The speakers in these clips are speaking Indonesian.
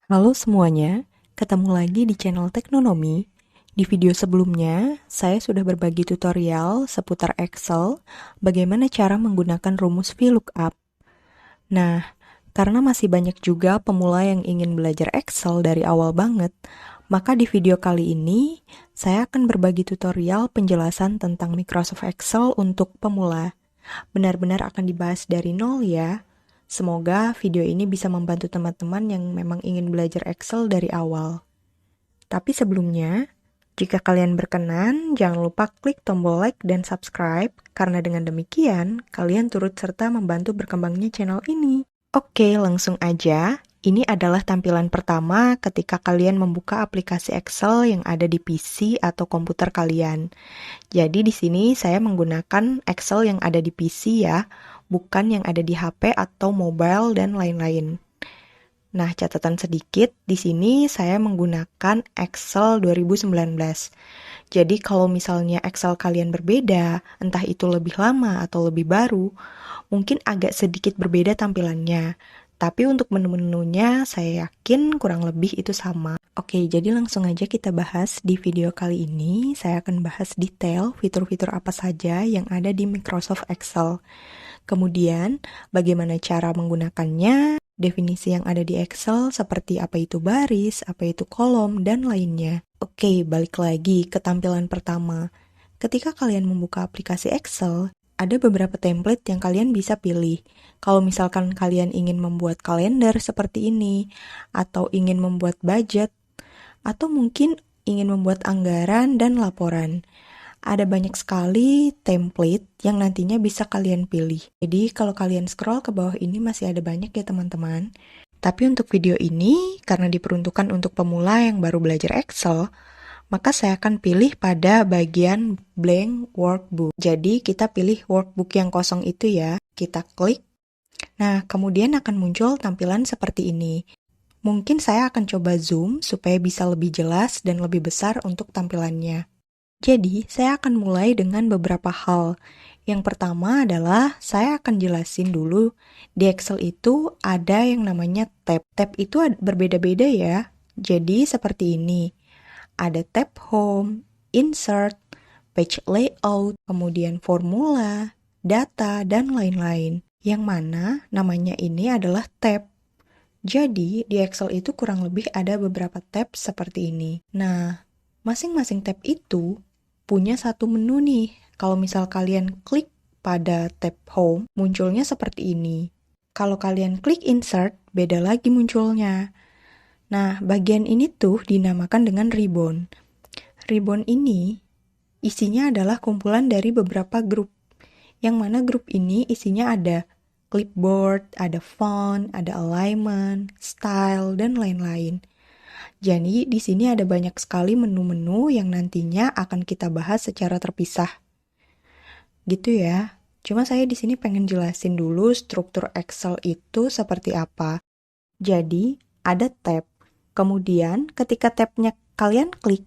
Halo semuanya, ketemu lagi di channel Teknonomi. Di video sebelumnya, saya sudah berbagi tutorial seputar Excel, bagaimana cara menggunakan rumus VLOOKUP. Nah, karena masih banyak juga pemula yang ingin belajar Excel dari awal banget, maka di video kali ini, saya akan berbagi tutorial penjelasan tentang Microsoft Excel untuk pemula. Benar-benar akan dibahas dari nol ya. Semoga video ini bisa membantu teman-teman yang memang ingin belajar Excel dari awal. Tapi sebelumnya, jika kalian berkenan, jangan lupa klik tombol like dan subscribe, karena dengan demikian, kalian turut serta membantu berkembangnya channel ini. Oke, langsung aja. Ini adalah tampilan pertama ketika kalian membuka aplikasi Excel yang ada di PC atau komputer kalian. Jadi di sini saya menggunakan Excel yang ada di PC ya, bukan yang ada di HP atau mobile dan lain-lain. Nah, catatan sedikit, di sini saya menggunakan Excel 2019. Jadi kalau misalnya Excel kalian berbeda, entah itu lebih lama atau lebih baru, mungkin agak sedikit berbeda tampilannya. Tapi untuk menu-menunya saya yakin kurang lebih itu sama. Oke, jadi langsung aja kita bahas di video kali ini. Saya akan bahas detail fitur-fitur apa saja yang ada di Microsoft Excel. Kemudian, bagaimana cara menggunakannya, definisi yang ada di Excel seperti apa itu baris, apa itu kolom, dan lainnya. Oke, balik lagi ke tampilan pertama. Ketika kalian membuka aplikasi Excel, ada beberapa template yang kalian bisa pilih. Kalau misalkan kalian ingin membuat kalender seperti ini, atau ingin membuat budget, atau mungkin ingin membuat anggaran dan laporan. Ada banyak sekali template yang nantinya bisa kalian pilih. Jadi kalau kalian scroll ke bawah ini masih ada banyak ya teman-teman. Tapi untuk video ini, karena diperuntukkan untuk pemula yang baru belajar Excel, maka saya akan pilih pada bagian blank workbook. Jadi kita pilih workbook yang kosong itu ya, kita klik. Nah, kemudian akan muncul tampilan seperti ini. Mungkin saya akan coba zoom supaya bisa lebih jelas dan lebih besar untuk tampilannya. Jadi, saya akan mulai dengan beberapa hal. Yang pertama adalah saya akan jelasin dulu di Excel itu ada yang namanya tab. Tab itu berbeda-beda ya. Jadi seperti ini. Ada tab Home, Insert, Page Layout, kemudian Formula, Data, dan lain-lain. Yang mana namanya ini adalah tab. Jadi, di Excel itu kurang lebih ada beberapa tab seperti ini. Nah, masing-masing tab itu punya satu menu nih. Kalau misal kalian klik pada tab Home, munculnya seperti ini. Kalau kalian klik Insert, beda lagi munculnya. Nah, bagian ini tuh dinamakan dengan ribbon. Ribbon ini isinya adalah kumpulan dari beberapa grup. Yang mana grup ini isinya ada clipboard, ada font, ada alignment, style, dan lain-lain. Jadi di sini ada banyak sekali menu-menu yang nantinya akan kita bahas secara terpisah. Gitu ya. Cuma saya di sini pengen jelasin dulu struktur Excel itu seperti apa. Jadi ada tab. Kemudian ketika tabnya kalian klik,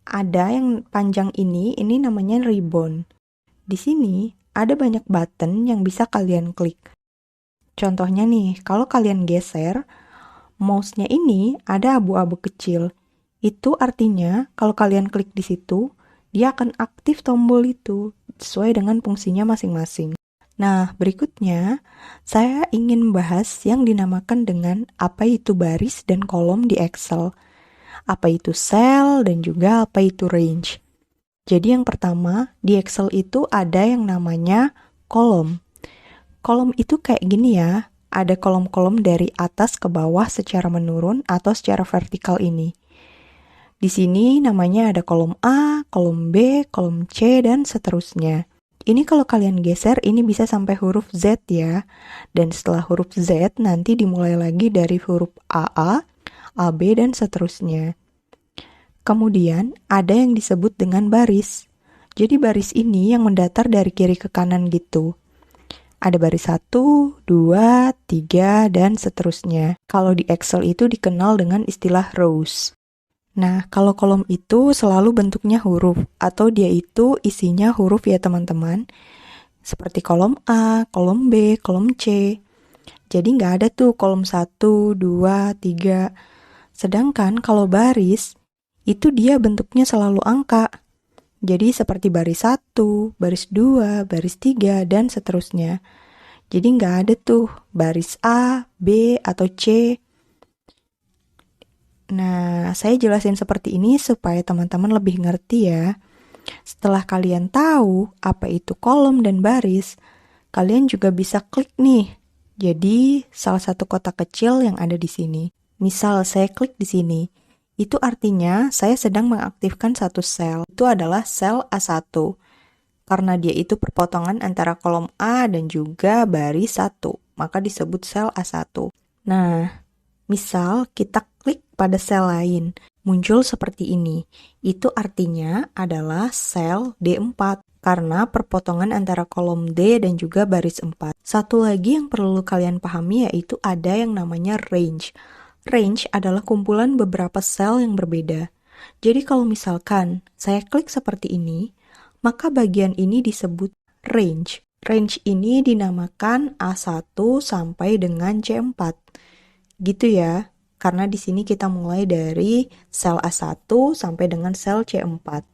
ada yang panjang ini namanya ribbon. Di sini ada banyak button yang bisa kalian klik. Contohnya nih, kalau kalian geser, mouse-nya ini ada abu-abu kecil. Itu artinya kalau kalian klik di situ, dia akan aktif tombol itu sesuai dengan fungsinya masing-masing. Nah, berikutnya saya ingin membahas yang dinamakan dengan apa itu baris dan kolom di Excel. Apa itu cell dan juga apa itu range. Jadi yang pertama, di Excel itu ada yang namanya kolom. Kolom itu kayak gini ya, ada kolom-kolom dari atas ke bawah secara menurun atau secara vertikal ini. Di sini namanya ada kolom A, kolom B, kolom C, dan seterusnya. Ini kalau kalian geser, ini bisa sampai huruf Z ya. Dan setelah huruf Z, nanti dimulai lagi dari huruf AA, AB, dan seterusnya. Kemudian, ada yang disebut dengan baris. Jadi baris ini yang mendatar dari kiri ke kanan gitu. Ada baris 1, 2, 3, dan seterusnya. Kalau di Excel itu dikenal dengan istilah rows. Nah, kalau kolom itu selalu bentuknya huruf, atau dia itu isinya huruf ya teman-teman. Seperti kolom A, kolom B, kolom C. Jadi nggak ada tuh kolom 1, 2, 3. Sedangkan kalau baris, itu dia bentuknya selalu angka. Jadi seperti baris 1, baris 2, baris 3, dan seterusnya. Jadi nggak ada tuh baris A, B, atau C. Nah, saya jelasin seperti ini supaya teman-teman lebih ngerti ya. Setelah kalian tahu apa itu kolom dan baris, kalian juga bisa klik nih. Jadi, salah satu kotak kecil yang ada di sini. Misal saya klik di sini. Itu artinya saya sedang mengaktifkan satu sel. Itu adalah sel A1. Karena dia itu perpotongan antara kolom A dan juga baris 1. Maka disebut sel A1. Nah, misal kita klik pada sel lain, muncul seperti ini. Itu artinya adalah sel D4 karena perpotongan antara kolom D dan juga baris 4. Satu lagi yang perlu kalian pahami yaitu ada yang namanya range. Range adalah kumpulan beberapa sel yang berbeda. Jadi kalau misalkan saya klik seperti ini, maka bagian ini disebut range. Range ini dinamakan A1 sampai dengan C4. Gitu ya, karena di sini kita mulai dari sel A1 sampai dengan sel C4.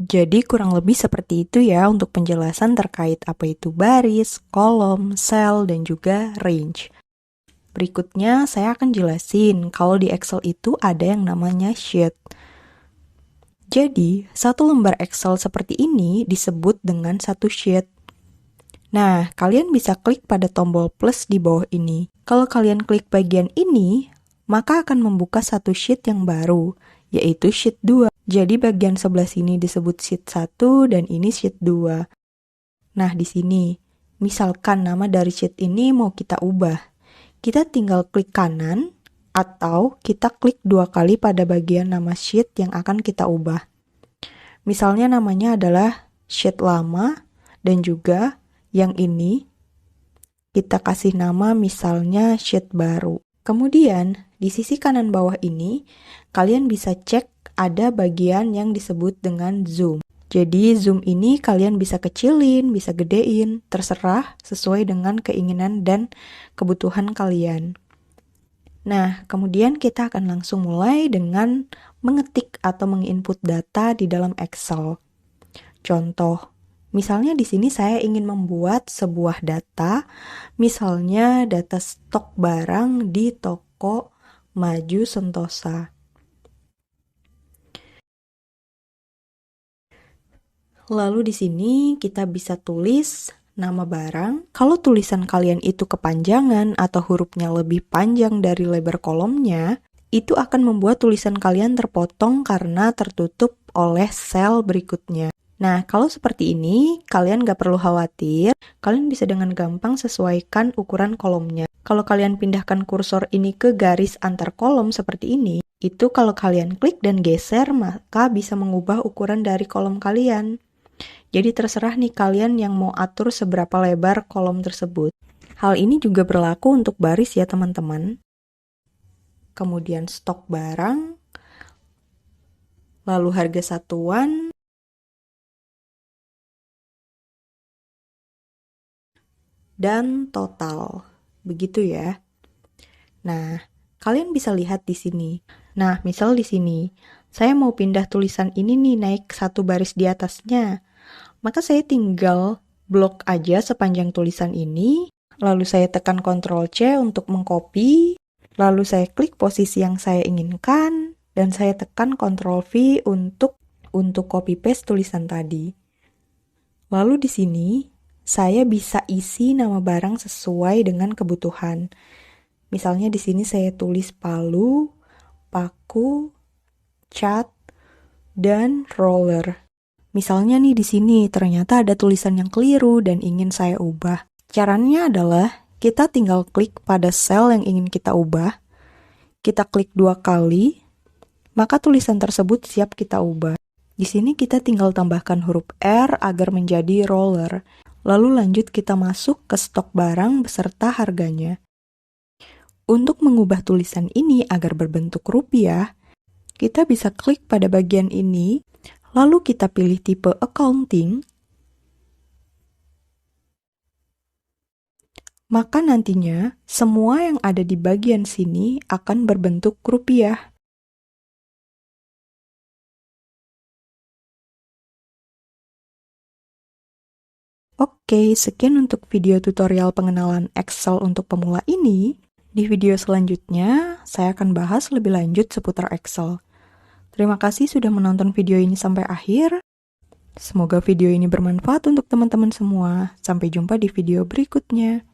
Jadi kurang lebih seperti itu ya untuk penjelasan terkait apa itu baris, kolom, sel, dan juga range. Berikutnya saya akan jelasin kalau di Excel itu ada yang namanya sheet. Jadi, satu lembar Excel seperti ini disebut dengan satu sheet. Nah, kalian bisa klik pada tombol plus di bawah ini. Kalau kalian klik bagian ini, maka akan membuka satu sheet yang baru, yaitu sheet 2. Jadi bagian sebelah sini disebut sheet 1 dan ini sheet 2. Nah, di sini, misalkan nama dari sheet ini mau kita ubah. Kita tinggal klik kanan, atau kita klik 2 kali pada bagian nama sheet yang akan kita ubah. Misalnya namanya adalah sheet lama, dan juga yang ini kita kasih nama misalnya sheet baru. Kemudian di sisi kanan bawah ini kalian bisa cek ada bagian yang disebut dengan zoom. Jadi zoom ini kalian bisa kecilin, bisa gedein, terserah sesuai dengan keinginan dan kebutuhan kalian. Nah, kemudian kita akan langsung mulai dengan mengetik atau menginput data di dalam Excel. Contoh, misalnya di sini saya ingin membuat sebuah data, misalnya data stok barang di toko Maju Sentosa. Lalu di sini kita bisa tulis nama barang. Kalau tulisan kalian itu kepanjangan atau hurufnya lebih panjang dari lebar kolomnya, itu akan membuat tulisan kalian terpotong karena tertutup oleh sel berikutnya. Nah, kalau seperti ini, kalian gak perlu khawatir. Kalian bisa dengan gampang sesuaikan ukuran kolomnya. Kalau kalian pindahkan kursor ini ke garis antar kolom seperti ini, itu kalau kalian klik dan geser, maka bisa mengubah ukuran dari kolom kalian. Jadi terserah nih kalian yang mau atur seberapa lebar kolom tersebut. Hal ini juga berlaku untuk baris ya teman-teman. Kemudian stok barang, lalu harga satuan, dan total. Begitu ya. Nah, kalian bisa lihat di sini. Nah, misal di sini, saya mau pindah tulisan ini nih naik satu baris di atasnya. Maka saya tinggal blok aja sepanjang tulisan ini, lalu saya tekan Ctrl C untuk mengcopy, lalu saya klik posisi yang saya inginkan, dan saya tekan Ctrl V untuk copy paste tulisan tadi. Lalu di sini, saya bisa isi nama barang sesuai dengan kebutuhan. Misalnya di sini saya tulis palu, paku, cat, dan roller. Misalnya nih di sini ternyata ada tulisan yang keliru dan ingin saya ubah. Caranya adalah kita tinggal klik pada sel yang ingin kita ubah. Kita klik 2 kali, maka tulisan tersebut siap kita ubah. Di sini kita tinggal tambahkan huruf R agar menjadi roller. Lalu lanjut kita masuk ke stok barang beserta harganya. Untuk mengubah tulisan ini agar berbentuk rupiah, kita bisa klik pada bagian ini, lalu kita pilih tipe accounting, maka nantinya semua yang ada di bagian sini akan berbentuk rupiah. Oke, sekian untuk video tutorial pengenalan Excel untuk pemula ini. Di video selanjutnya, saya akan bahas lebih lanjut seputar Excel. Terima kasih sudah menonton video ini sampai akhir. Semoga video ini bermanfaat untuk teman-teman semua. Sampai jumpa di video berikutnya.